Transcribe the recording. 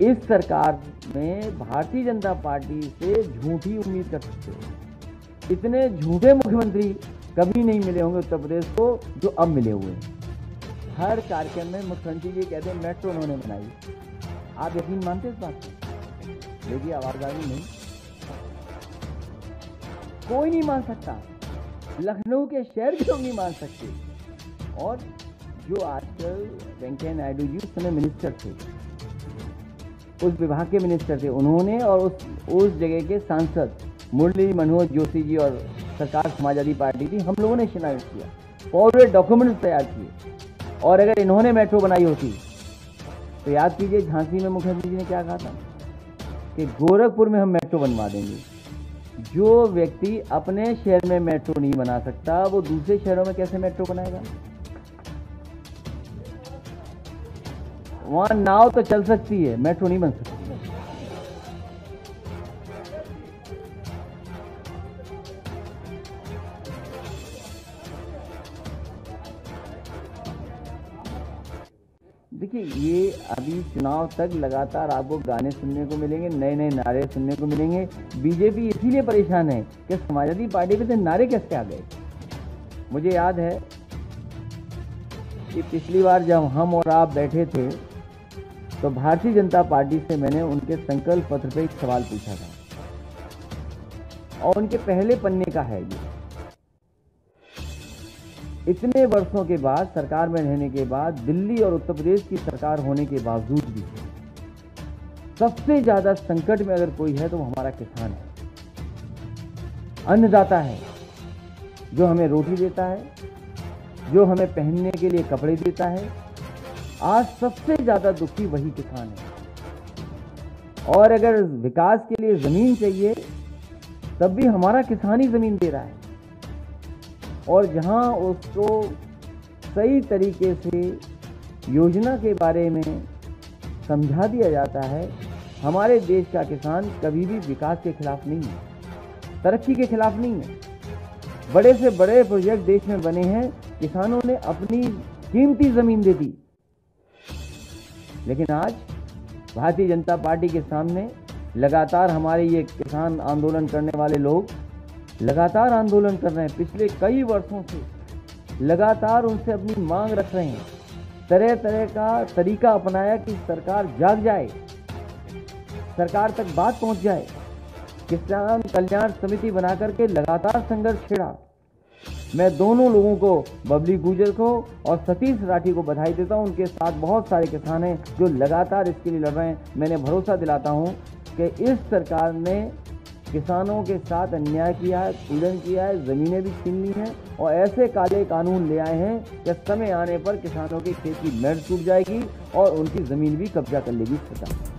इस सरकार में भारतीय जनता पार्टी से झूठी उम्मीद कर सकते हो। इतने झूठे मुख्यमंत्री कभी नहीं मिले होंगे उत्तर प्रदेश को जो अब मिले हुए हैं। हर कार्यक्रम में मुख्यमंत्री जी कहते हैं मेट्रो उन्होंने बनाई। आप यकीन मानते इस बात को? देखिए आवाज़ारी नहीं, कोई नहीं मान सकता। लखनऊ के शहर के लोग नहीं मान सकते। और जो आजकल वेंकैया नायडू जी उस समय मिनिस्टर थे, उस विभाग के मिनिस्टर थे, उन्होंने और उस जगह के सांसद मुरली मनोहर जोशी जी और सरकार समाजवादी पार्टी थी, हम लोगों ने शिलान्यास किया, फॉरवर्ड डॉक्यूमेंट्स तैयार किए। और अगर इन्होंने मेट्रो बनाई होती तो याद कीजिए झांसी में मुख्यमंत्री जी ने क्या कहा था कि गोरखपुर में हम मेट्रो बनवा देंगे। जो व्यक्ति अपने शहर में मेट्रो नहीं बना सकता वो दूसरे शहरों में कैसे मेट्रो बनाएगा? वहां नाव तो चल सकती है, मेट्रो नहीं बन सकती। देखिए ये अभी चुनाव तक लगातार आपको गाने सुनने को मिलेंगे, नए नए नारे सुनने को मिलेंगे। बीजेपी इसीलिए परेशान है कि समाजवादी पार्टी पे से नारे कैसे आ गए। मुझे याद है कि पिछली बार जब हम और आप बैठे थे तो भारतीय जनता पार्टी से मैंने उनके संकल्प पत्र पे एक सवाल पूछा था और उनके पहले पन्ने का है ये। इतने वर्षों के बाद, सरकार में रहने के बाद, दिल्ली और उत्तर प्रदेश की सरकार होने के बावजूद भी सबसे ज्यादा संकट में अगर कोई है तो वो हमारा किसान है, अन्नदाता है, जो हमें रोटी देता है, जो हमें पहनने के लिए कपड़े देता है। आज सबसे ज्यादा दुखी वही किसान है। और अगर विकास के लिए जमीन चाहिए तब भी हमारा किसान ही जमीन दे रहा है। और जहां उसको सही तरीके से योजना के बारे में समझा दिया जाता है, हमारे देश का किसान कभी भी विकास के खिलाफ नहीं है, तरक्की के खिलाफ नहीं है। बड़े से बड़े प्रोजेक्ट देश में बने हैं, किसानों ने अपनी कीमती जमीन दे दी। लेकिन आज भारतीय जनता पार्टी के सामने लगातार हमारे ये किसान आंदोलन करने वाले लोग लगातार आंदोलन कर रहे हैं। पिछले कई वर्षों से लगातार उनसे अपनी मांग रख रहे हैं, तरह तरह का तरीका अपनाया कि सरकार जाग जाए, सरकार तक बात पहुंच जाए। किसान कल्याण समिति बना करके लगातार संघर्ष छेड़ा। मैं दोनों लोगों को, बबली गुर्जर को और सतीश राठी को बधाई देता हूं। उनके साथ बहुत सारे किसान हैं जो लगातार इसके लिए लड़ रहे हैं। मैंने भरोसा दिलाता हूं कि इस सरकार ने किसानों के साथ अन्याय किया है, पीड़न किया है, जमीनें भी छीन ली हैं और ऐसे काले कानून ले आए हैं कि समय आने पर किसानों के खेत की मेड़ टूट जाएगी और उनकी जमीन भी कब्जा कर लेगी सरकार।